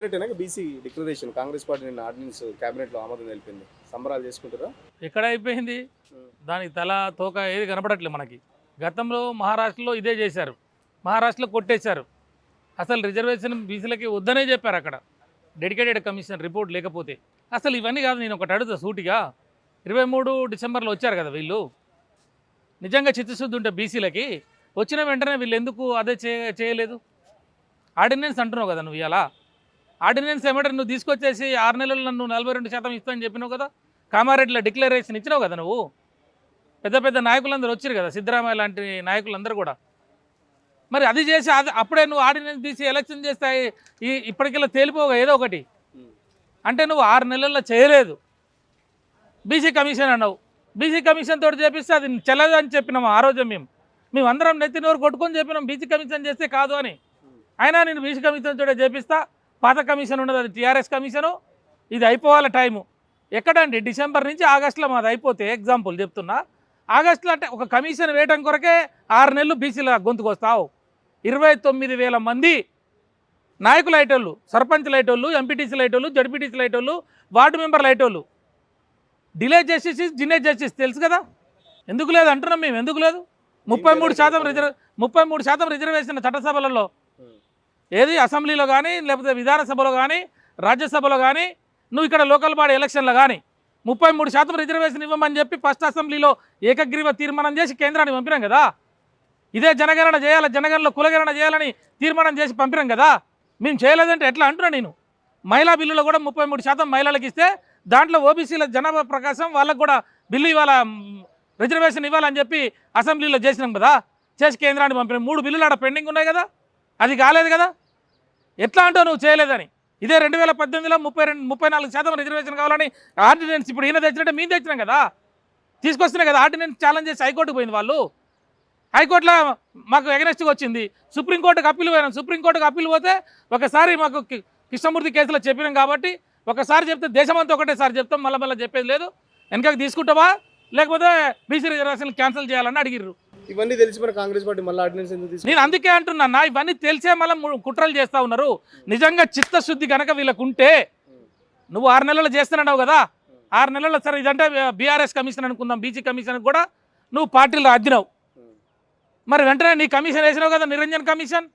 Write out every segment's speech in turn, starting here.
BC declaration Congress party నిన్న ordinance cabinet లో ఆమోదం తెలిపింది. సంబరాలు చేసుకుంటారా? ఎక్కడ అయిపోయింది? దానికి తల తోక ఏది కనపడట్లేదు మనకి. గతంలో మహారాష్ట్రలో ఇదే చేశారు. మహారాష్ట్రలో కొట్టేశారు. అసలు రిజర్వేషన్ బీసీలకి వద్దనే చెప్పారు అక్కడ. డెడికేటెడ్ కమిషన్ రిపోర్ట్ లేకపోతే. అసలు ఇవన్నీ కాదు, నేను ఒకటి అడుగుతా సూటిగా. 23 డిసెంబర్లో వచ్చారు కదా వీళ్ళు. నిజంగా చిత్తశుద్ధి ఉంటే బీసీలకి వచ్చిన వెంటనే వీళ్ళు ఎందుకు అదే చేయలేదు? ఆర్డినెన్స్ అంటున్నావు కదా నువ్వు ఇలా. ఆర్డినెన్స్ ఏమంటే నువ్వు తీసుకొచ్చేసి 6 నెలలు నన్ను 42% ఇస్తానని చెప్పినావు కదా. కామారెడ్డిలో డిక్లరేషన్ ఇచ్చినావు కదా నువ్వు. పెద్ద పెద్ద నాయకులందరూ వచ్చారు కదా, సిద్ధరామయ్య లాంటి నాయకులందరూ కూడా. మరి అది చేసి అప్పుడే నువ్వు ఆర్డినెన్స్ తీసి ఎలక్షన్ చేస్తే ఇప్పటికెళ్ళా తేలిపోగా ఏదో ఒకటి. అంటే నువ్వు 6 నెలల్లో చేయలేదు. బీసీ కమిషన్ అన్నావు. బీసీ కమిషన్ తోటి చేపిస్తే అది చెల్లదు అని చెప్పినాము ఆ రోజు. మేమందరం నెత్తి నోరు కొట్టుకొని చెప్పినాం బీసీ కమిషన్ చేస్తే కాదు అని. అయినా నేను బీసీ కమిషన్ తోటే చేపిస్తా. పాత కమిషన్ ఉన్నది, అది టీఆర్ఎస్ కమిషను. ఇది అయిపోవాలి టైము. ఎక్కడండి? డిసెంబర్ నుంచి ఆగస్టులో మాది అయిపోతే, ఎగ్జాంపుల్ చెప్తున్నా, ఆగస్టులో అంటే ఒక కమిషన్ వేయడం కొరకే 6 నెలలు బీసీల గొంతుకొస్తావు. 29,000 మంది నాయకులు అయ్యేటోళ్ళు, సర్పంచ్లు అయ్యేటోళ్ళు, ఎంపీటీసీలు అయ్యేటోళ్ళు, జడ్పీటీసీలు అయ్యేటోళ్ళు, వార్డు మెంబర్లు అయ్యేటోళ్ళు. Delay justice is delay justice తెలుసు కదా. ఎందుకు లేదు అంటున్నాం మేము. ఎందుకు లేదు? 33% రిజర్వేషన్ చట్టసభలలో, ఏది అసెంబ్లీలో కానీ, లేకపోతే విధానసభలో కానీ, రాజ్యసభలో కానీ, నువ్వు ఇక్కడ లోకల్ బాడీ ఎలక్షన్లో కానీ 33% రిజర్వేషన్ ఇవ్వమని చెప్పి ఫస్ట్ అసెంబ్లీలో ఏకగ్రీవ తీర్మానం చేసి కేంద్రానికి పంపినాం కదా. ఇదే జనగణన చేయాలి, జనగణనలో కులగణన చేయాలని తీర్మానం చేసి పంపినాం కదా. మేము చేయలేదంటే ఎట్లా అంటున్నా నేను. మహిళా బిల్లులో కూడా 33% మహిళలకు ఇస్తే దాంట్లో ఓబీసీల జనాభా ప్రకాశం వాళ్ళకు కూడా బిల్లు ఇవ్వాల, రిజర్వేషన్ ఇవ్వాలని చెప్పి అసెంబ్లీలో చేసినాం కదా. చేసి కేంద్రానికి పంపినాం. 3 బిల్లులు ఆడ పెండింగ్ ఉన్నాయి కదా, అది కాలేదు కదా. ఎట్లా అంటావు నువ్వు చేయలేదని? ఇదే 2018లో 34% రిజర్వేషన్ కావాలని ఆర్డినెన్స్ ఇప్పుడు ఈయన తెచ్చినట్టే మేము తెచ్చినాం కదా. తీసుకొస్తున్నాయి కదా. ఆర్డినెన్స్ ఛాలెంజ్ చేసి హైకోర్టుకు పోయింది వాళ్ళు. హైకోర్టులో మాకు ఎగనెస్ట్గా వచ్చింది. సుప్రీంకోర్టుకు అప్పీల్ పోయినాం. సుప్రీంకోర్టుకు అప్పీల్ పోతే ఒకసారి మాకు కృష్ణమూర్తి కేసులో చెప్పినాం కాబట్టి ఒకసారి చెప్తే దేశమంతా ఒకటేసారి చెప్తాం, మళ్ళీ చెప్పేది లేదు. వెనకకి తీసుకుంటావా లేకపోతే బీసీ రిజర్వేషన్ క్యాన్సిల్ చేయాలని అడిగిర్రు. ఇవన్నీ తెలిసి మన కాంగ్రెస్ పార్టీ మళ్ళీ ఆర్డినెన్స్ ఎందుకు తీసుకుంది? నేను అందుకే అంటున్నా, ఇవన్నీ తెలిసే మళ్ళీ కుట్రలు చేస్తూ ఉన్నారు. నిజంగా చిత్తశుద్ధి కనుక వీళ్ళకు ఉంటే, నువ్వు 6 నెలలు చేస్తున్నావు కదా. 6 నెలల్లో సరే ఇదంటే బీఆర్ఎస్ కమిషన్ అనుకుందాం, బీసీ కమిషన్ కూడా నువ్వు పార్టీలో అద్దినావు. మరి వెంటనే నీ కమిషన్ వేసినావు కదా, నిరంజన్ కమిషన్.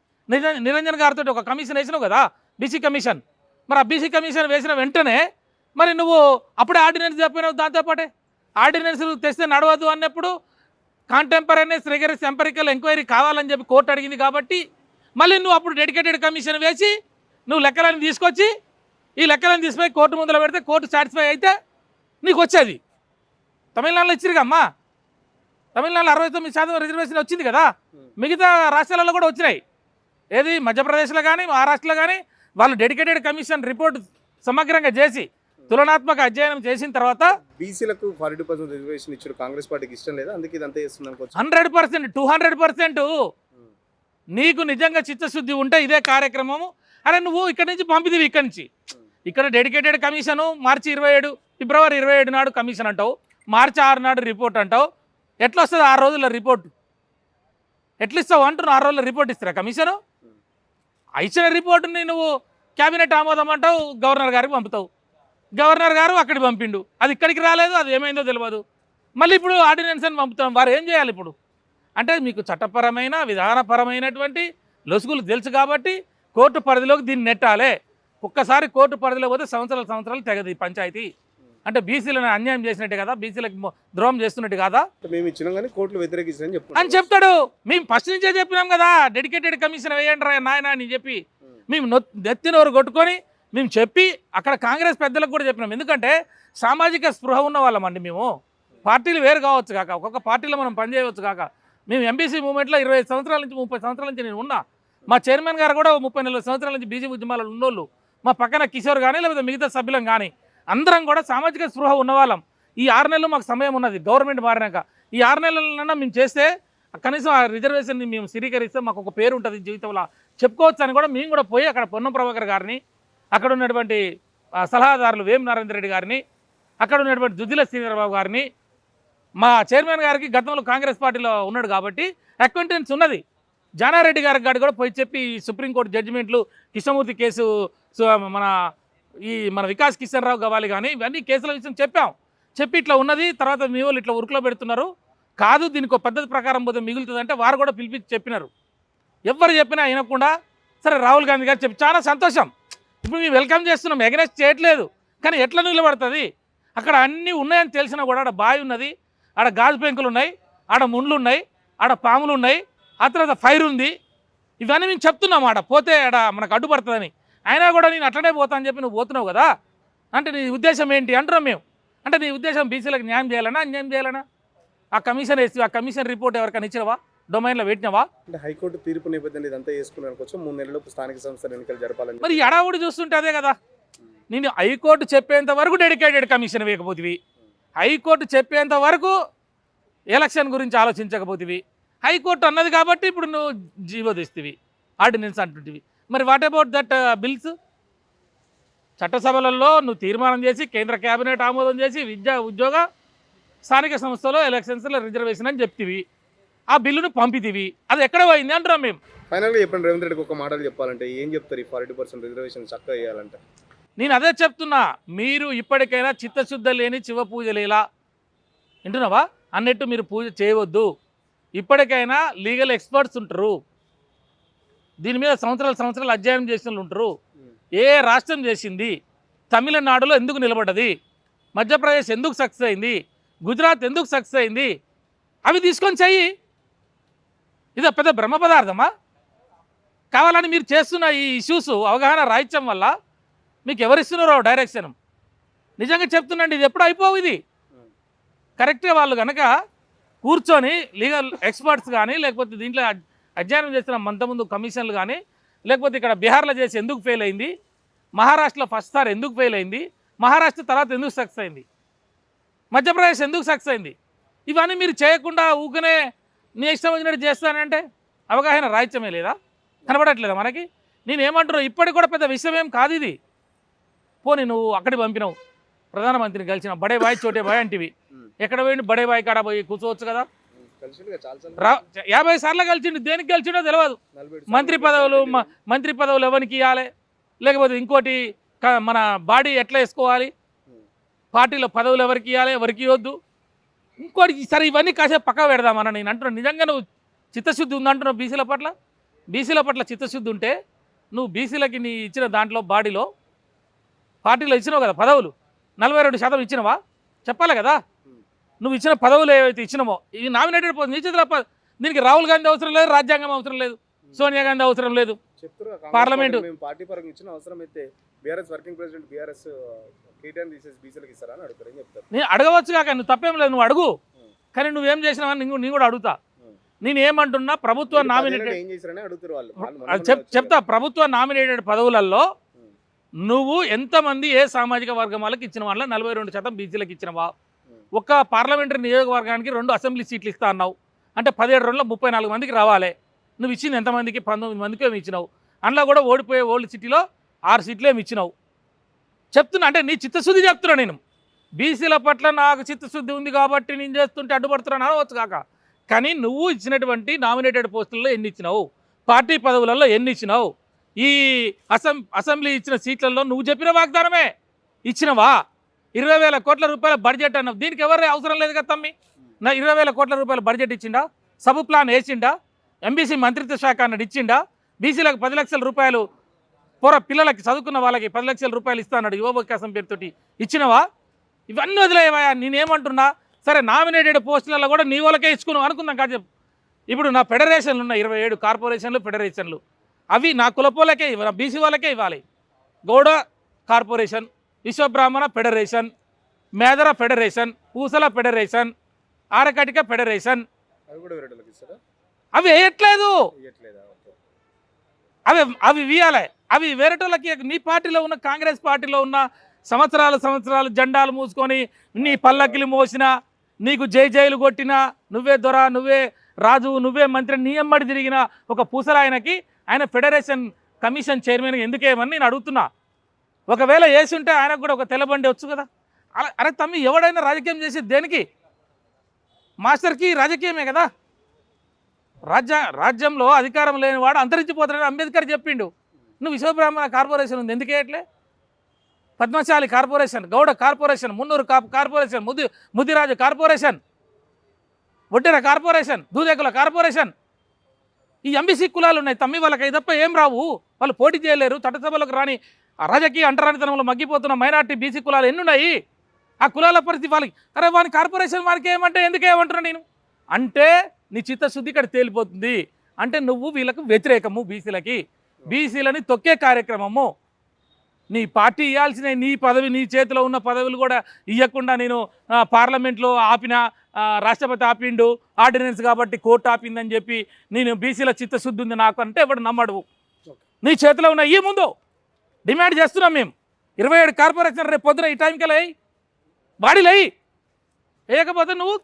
నిరంజన్ గారితో ఒక కమిషన్ వేసినావు కదా, బీసీ కమిషన్. మరి ఆ బీసీ కమిషన్ వేసిన వెంటనే మరి నువ్వు అప్పుడే ఆర్డినెన్స్ చెప్పినావు. దాంతోపాటే ఆర్డినెన్స్ తెస్తే నడవద్దు అన్నప్పుడు కాంటెంపరీనెస్ రిగరస్ ఎంపరికల్ ఎంక్వైరీ కావాలని చెప్పి కోర్టు అడిగింది కాబట్టి మళ్ళీ నువ్వు అప్పుడు డెడికేటెడ్ కమిషన్ వేసి నువ్వు లెక్కలను తీసుకొచ్చి ఈ లెక్కలను తీసుకుపోయి కోర్టు ముందులో పెడితే కోర్టు సాటిస్ఫై అయితే నీకు వచ్చేది. తమిళనాడులో ఇచ్చిరుగమ్మా. తమిళనాడులో 69% రిజర్వేషన్ వచ్చింది కదా. మిగతా రాష్ట్రాలలో కూడా వచ్చినాయి. ఏది మధ్యప్రదేశ్లో కానీ మహారాష్ట్రలో కానీ వాళ్ళు డెడికేటెడ్ కమిషన్ రిపోర్ట్ సమగ్రంగా చేసి తులనాత్మక అధ్యయనం చేసిన తర్వాత బీసీలకు 42% రిజర్వేషన్ ఇచ్చారు. కాంగ్రెస్ పార్టీకి ఇష్టం లేదా, అందుకే ఇదంతా చేస్తున్నాను. 100%, 200% నీకు నిజంగా చిత్తశుద్ధి ఉంటే ఇదే కార్యక్రమము. అరే నువ్వు ఇక్కడి నుంచి పంపిదివి, ఇక్కడి నుంచి ఇక్కడ డెడికేటెడ్ కమిషను మార్చి 27 ఫిబ్రవరి 27 నాడు కమిషన్ అంటావు, మార్చి 6 నాడు రిపోర్ట్ అంటావు. ఎట్లా వస్తుంది 6 రోజుల రిపోర్టు? ఎట్లా ఇస్తావు అంటున్నావు? 6 రోజుల రిపోర్ట్ ఇస్తారా కమిషను? ఇచ్చిన రిపోర్టుని నువ్వు క్యాబినెట్ ఆమోదం అంటావు, గవర్నర్ గారికి పంపుతావు. గవర్నర్ గారు అక్కడికి పంపిండు, అది ఇక్కడికి రాలేదు, అది ఏమైందో తెలియదు. మళ్ళీ ఇప్పుడు ఆర్డినెన్స్ అని పంపుతాం. వారు ఏం చేయాలి ఇప్పుడు? అంటే మీకు చట్టపరమైన విధానపరమైనటువంటి లొసుగులు తెలుసు కాబట్టి కోర్టు పరిధిలోకి దీన్ని నెట్టాలి. ఒక్కసారి కోర్టు పరిధిలో పోతే సంవత్సరాలు తెగదు ఈ పంచాయతీ. అంటే బీసీలను అన్యాయం చేసినట్టే కదా, బీసీలకు ద్రోహం చేస్తున్నట్టు కదా. మేము ఇచ్చినాం కానీ కోర్టులు వ్యతిరేకించని అని చెప్తాడు. మేము ఫస్ట్ నుంచే చెప్పినాం కదా, డెడికేటెడ్ కమిషన్ వేయండి రా నాయన అని చెప్పి మేము నెత్తినోరు కొట్టుకొని మేము చెప్పి అక్కడ కాంగ్రెస్ పెద్దలకు కూడా చెప్పినాం. ఎందుకంటే సామాజిక స్పృహ ఉన్న వాళ్ళమండి మేము. పార్టీలు వేరు కావచ్చు కాక, ఒక్కొక్క పార్టీలో మనం పనిచేయవచ్చు కాక. మేము ఎంబీసీ మూవ్మెంట్లో 25 సంవత్సరాల నుంచి 30 సంవత్సరాల నుంచి నేను ఉన్నా. మా చైర్మన్ గారు కూడా 34 సంవత్సరాల నుంచి బీజేపీ ఉద్యమాలలో ఉన్నోళ్ళు. మా పక్కన కిషోర్ కానీ లేకపోతే మిగతా సభ్యులం కానీ అందరం కూడా సామాజిక స్పృహ ఉన్నవాళ్ళం. ఈ 6 నెలలు మాకు సమయం ఉన్నది. గవర్నమెంట్ మారినాక ఈ 6 నెలలన్నా మేము చేస్తే కనీసం ఆ రిజర్వేషన్ని మేము స్థిరీకరిస్తే మాకు ఒక పేరు ఉంటుంది జీవితంలో చెప్పుకోవచ్చు అని కూడా మేము కూడా పోయి అక్కడ పొన్నం ప్రభాకర్ గారిని, అక్కడ ఉన్నటువంటి సలహాదారులు వేం నరేందర్ రెడ్డి గారిని, అక్కడ ఉన్నటువంటి దుద్దిల శ్రీధరబాబు గారిని, మా చైర్మన్ గారికి గతంలో కాంగ్రెస్ పార్టీలో ఉన్నాడు కాబట్టి అక్వైంటెన్స్ ఉన్నది. జానారెడ్డి గారికి కూడా పోయి చెప్పి సుప్రీంకోర్టు జడ్జిమెంట్లు కృష్ణమూర్తి కేసు మన మన వికాస్ కిషన్ రావు గవాలి కానీ ఇవన్నీ కేసుల విషయం చెప్పి ఇట్లా ఉన్నది, తర్వాత మీ వాళ్ళు ఇట్లా ఉరుకులో పెడుతున్నారు, కాదు దీనికి ఒక పద్ధతి ప్రకారం పోతే మిగులుతుంది అంటే వారు కూడా పిలిపించి చెప్పినారు. ఎవరు చెప్పినా వినకుండా సరే రాహుల్ గాంధీ గారు చెప్పి చాలా సంతోషం. ఇప్పుడు మేము వెల్కమ్ చేస్తున్నాం, ఎగనెస్ట్ చేయట్లేదు, కానీ ఎట్లా నిలబడుతుంది? అక్కడ అన్నీ ఉన్నాయని తెలిసినా కూడా ఆడ బావి ఉన్నది, ఆడ గాజు పెంకులు ఉన్నాయి, ఆడ ముండ్లు ఉన్నాయి, ఆడ పాములు ఉన్నాయి, ఆ తర్వాత ఫైర్ ఉంది. ఇవన్నీ మేము చెప్తున్నాం, ఆడ పోతే ఆడ మనకు అడ్డుపడుతుందని. అయినా కూడా నేను అట్లనే పోతా అని చెప్పి నువ్వు పోతున్నావు కదా, అంటే నీ ఉద్దేశం ఏంటి అంటున్నాం మేము. అంటే నీ ఉద్దేశం బీసీలకు న్యాయం చేయాలన్నా అన్యాయం చేయాలన్నా? ఆ కమిషన్ వేసి ఆ కమిషన్ రిపోర్ట్ ఎవరికైనా ఇచ్చినవా, డొమైన్లో పెట్టినవా? అంటే హైకోర్టు తీర్పు నేపథ్యంలో ఇదంతా చేసుకున్నాను కొంచెం 3 నెలలకు స్థానిక సంస్థల ఎన్నికలు జరపాలని మరి అడావుడి చూస్తుంటే అదే కదా. నేను హైకోర్టు చెప్పేంత వరకు డెడికేటెడ్ కమిషన్ వేయకపోతివి, హైకోర్టు చెప్పేంత వరకు ఎలక్షన్ గురించి ఆలోచించకపోతివి, హైకోర్టు అన్నది కాబట్టి ఇప్పుడు నువ్వు జీవో తెస్తివి, ఆర్డినెన్స్ అంటుంటివి. మరి వాట్ అబౌట్ దట్ బిల్స్? చట్టసభలలో నువ్వు తీర్మానం చేసి కేంద్ర కేబినెట్ ఆమోదం చేసి విద్యా ఉద్యోగ స్థానిక సంస్థలో ఎలక్షన్స్లో రిజర్వేషన్ అని చెప్తివి, ఆ బిల్లును పంపితివి, అది ఎక్కడ పోయింది అంటున్నాం మేము. ఫైనల్గా చెప్పండి, రేవంత్ రెడ్డికి ఒక మాటలు చెప్పాలంటే ఏం చెప్తారు? ఈ 40% రిజర్వేషన్ చక్కగా చేయాలంటే నేను అదే చెప్తున్నా, మీరు ఇప్పటికైనా చిత్తశుద్ధ లేని శివ పూజలేలా వింటున్నావా అన్నట్టు మీరు పూజ చేయవద్దు. ఇప్పటికైనా లీగల్ ఎక్స్పర్ట్స్ ఉంటారు, దీని మీద సంవత్సరాలు అధ్యయనం చేసిన వాళ్ళు ఉంటారు. ఏ రాష్ట్రం చేసింది, తమిళనాడులో ఎందుకు నిలబడ్డది, మధ్యప్రదేశ్ ఎందుకు సక్సెస్ అయింది, గుజరాత్ ఎందుకు సక్సెస్ అయింది, అవి తీసుకొని చెయ్యి. ఇది పెద్ద బ్రహ్మ పదార్థమా? కావాలని మీరు చేస్తున్న ఈ ఇష్యూస్ అవగాహన రాహిత్యం వల్ల మీకు ఎవరిస్తున్నారో డైరెక్షన్. నిజంగా చెప్తున్నాండి, ఇది ఎప్పుడు అయిపోవు. ఇది కరెక్ట్గా వాళ్ళు కనుక కూర్చొని లీగల్ ఎక్స్పర్ట్స్ కానీ లేకపోతే దీంట్లో అధ్యయనం చేసిన ముందు కమిషన్లు కానీ లేకపోతే ఇక్కడ బీహార్లో చేసి ఎందుకు ఫెయిల్ అయింది, మహారాష్ట్రలో ఫస్ట్ సార్ ఎందుకు ఫెయిల్ అయింది, మహారాష్ట్ర తర్వాత ఎందుకు సక్సెస్ అయింది, మధ్యప్రదేశ్ ఎందుకు సక్సెస్ అయింది, ఇవన్నీ మీరు చేయకుండా ఊకనే నీ ఇష్టం వచ్చినట్టు చేస్తానంటే అవగాహన రాహిత్యమే లేదా? కనబడట్లేదా మనకి? నేనేమంటున్నావు, ఇప్పటికి కూడా పెద్ద విషయం ఏం కాదు ఇది. పోనీ నువ్వు అక్కడికి పంపినావు, ప్రధానమంత్రిని కలిసిన బడే బాయ్ చోటే బాయ్ అంటివి, ఎక్కడ పోయింది బడే బాయ్ కాడ పోయి కూర్చోవచ్చు కదా. 50 సార్లు కలిసిండు, దేనికి కలిసిండో తెలియదు. మంత్రి పదవులు ఎవరికి ఇవ్వాలి, లేకపోతే ఇంకోటి మన బాడీ ఎట్లా వేసుకోవాలి, పార్టీలో పదవులు ఎవరికి ఇవ్వాలి ఎవరికి ఇవ్వద్దు, ఇంకోటి సరే ఇవన్నీ కాసేపు పక్క పెడదామన్న. నేను అంటున్నాను, నిజంగా నువ్వు చిత్తశుద్ధి ఉందంటున్నావు బీసీల పట్ల చిత్తశుద్ధి ఉంటే నువ్వు బీసీలకి నీ ఇచ్చిన దాంట్లో బాడీలో పార్టీలో ఇచ్చినావు కదా పదవులు, 42% ఇచ్చినవా చెప్పాలి కదా. నువ్వు ఇచ్చిన పదవులు ఏవైతే ఇచ్చినామో ఇవి నామినేటెడ్ పోతుంది. నీ చేతిలో దీనికి రాహుల్ గాంధీ అవసరం లేదు, రాజ్యాంగం అవసరం లేదు, సోనియా గాంధీ అవసరం లేదు, పార్లమెంటు పార్టీ పరంగా ఇచ్చిన అవసరం అయితే BRS working president BRS KTR తీసేసి బీసీలకు ఇస్తారని అడుగుతారు. ఏం చెప్తారు? నేను అడగవచ్చు కాక నువ్వు తప్పేం లేదు, నువ్వు అడుగు, కానీ నువ్వేం చేసినావని నేను కూడా అడుగుతా. నేను ఏమంటున్నా, ప్రభుత్వ నామినేటెడ్ ఏం చేశారని అడుగుతారు వాళ్ళు. చెప్తా, ప్రభుత్వ నామినేటెడ్ పదవులలో నువ్వు ఎంతమంది ఏ సామాజిక వర్గం వాళ్ళకి ఇచ్చిన వాళ్ళ 42% బీసీలకు ఇచ్చినవా? ఒక్క పార్లమెంటరీ నియోజకవర్గానికి 2 అసెంబ్లీ సీట్లు ఇస్తా అన్నావు అంటే 17 రోజుల్లో 34 మందికి రావాలి. నువ్వు ఇచ్చింది ఎంతమందికి? 19 మందికి ఏమి ఇచ్చినావు. అందులో కూడా ఓడిపోయే ఓల్డ్ సిటీలో 6 సీట్లు ఏమి ఇచ్చినావు. చెప్తున్నా, అంటే నీ చిత్తశుద్ధి చెప్తున్నా. నేను బీసీల పట్ల నాకు చిత్తశుద్ధి ఉంది కాబట్టి నేను చేస్తుంటే అడ్డుపడుతున్నాను అనవచ్చు కాక, కానీ నువ్వు ఇచ్చినటువంటి నామినేటెడ్ పోస్టులలో ఎన్ని ఇచ్చినావు, పార్టీ పదవులలో ఎన్ని ఇచ్చినావు, ఈ అసెంబ్లీ ఇచ్చిన సీట్లలో నువ్వు చెప్పిన వాగ్దానమే ఇచ్చినవా? 20,000 కోట్ల రూపాయల బడ్జెట్ అన్నావు, దీనికి ఎవరు అవసరం లేదు కదా తమ్మి. నా 20,000 కోట్ల రూపాయల బడ్జెట్ ఇచ్చిండా, సబ్ ప్లాన్ వేసిండా, ఎంబీసీ మంత్రిత్వ శాఖ అన్నది ఇచ్చిండా, బీసీలకు 10 లక్షల రూపాయలు పిల్లలకి చదువుకున్న వాళ్ళకి 10 లక్షల రూపాయలు ఇస్తా అన్నాడు యువ వికాసం పేరుతోటి ఇచ్చినవా? ఇవన్నీ వదిలేవా? నేనేమంటున్నా, సరే నామినేటెడ్ పోస్టులలో కూడా నీ వాళ్ళకే ఇచ్చుకున్నావు అనుకుందాం కాదు. ఇప్పుడు నా ఫెడరేషన్లు ఉన్నాయి, 27 కార్పొరేషన్లు ఫెడరేషన్లు, అవి నా కులపోలకే ఇవ్వాలి, బీసీ వాళ్ళకే ఇవ్వాలి. Gowda corporation, Vishwabrahmana federation, మేదర federation, పూసల ఫెడరేషన్, ఆరకటిక ఫెడరేషన్, అవి వేయట్లేదు. అవి ఇవ్వాలి, అవి వేరేటోళ్ళకి. నీ పార్టీలో ఉన్న కాంగ్రెస్ పార్టీలో ఉన్న సంవత్సరాలు జెండాలు మూసుకొని నీ పల్లకిలు మోసినా, నీకు జైలు కొట్టినా, నువ్వే దొర, నువ్వే రాజు, నువ్వే మంత్రి, నీ ఎమ్మడి తిరిగిన ఒక పూసలాయనకి ఆయన ఫెడరేషన్ కమిషన్ చైర్మన్ ఎందుకేమని నేను అడుగుతున్నా. ఒకవేళ వేసి ఉంటే ఆయనకు కూడా ఒక తెల్లబండి వచ్చు కదా. అరే తమ్మి, ఎవడైనా రాజకీయం చేసేది దేనికి? మాస్టర్కి రాజకీయమే కదా. రాజ్యంలో అధికారం లేనివాడు అంతరించిపోతాడని అంబేద్కర్ చెప్పిండు. నువ్వు విశ్వబ్రాహ్మణ కార్పొరేషన్ ఉంది ఎందుకు వేయట్లే? Padmashali corporation, Gouda corporation, Munnuru corporation, Mudiraju corporation, Oddera corporation, Dudekula corporation, ఈ ఎంబీసీ కులాలు ఉన్నాయి. తమ్మి వాళ్ళకి తప్ప ఏం రావు, వాళ్ళు పోటీ చేయలేరు. చట్టసభలకు రాని రాజకీయ అంటరానితనంలో మగ్గిపోతున్న మైనార్టీ బీసీ కులాలు ఎన్నున్నాయి. ఆ కులాల పరిస్థితి వాళ్ళకి, అరే వాని కార్పొరేషన్ వానికి ఏమంటే ఎందుకు ఏమంటున్నా నేను అంటే నీ చిత్తశుద్ధి ఇక్కడ తేలిపోతుంది. అంటే నువ్వు వీళ్ళకు వ్యతిరేకము, బీసీలని తొక్కే కార్యక్రమము. నీ పార్టీ ఇవ్వాల్సిన నీ పదవి, నీ చేతిలో ఉన్న పదవులు కూడా ఇవ్వకుండా నేను పార్లమెంట్లో ఆపిన, రాష్ట్రపతి ఆపిండు ఆర్డినెన్స్ కాబట్టి కోర్టు ఆపిందని చెప్పి నేను బీసీల చిత్తశుద్ధి ఉంది నాకు అంటే ఎవడు నమ్మడు. నీ చేతిలో ఉన్న ఈ ముందు డిమాండ్ చేస్తున్నాం మేము. 27 కార్పొరేషన్ రేపు పొద్దున ఈ టైంకి వెళ్ళి బాడీలయ్యి వేయకపోతే నువ్వు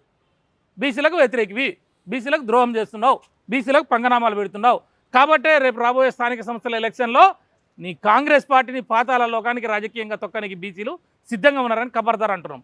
బీసీలకు వ్యతిరేకివి, బీసీలకు ద్రోహం చేస్తున్నావు, బీసీలకు పంగనామాలు పెడుతున్నావు. కాబట్టే రేపు రాబోయే స్థానిక సంస్థల ఎలక్షన్లో నీ కాంగ్రెస్ పార్టీని పాతాళ లోకానికి రాజకీయంగా తొక్కడానికి బీసీలు సిద్ధంగా ఉన్నారని ఖబర్దార్ అంటున్నాం.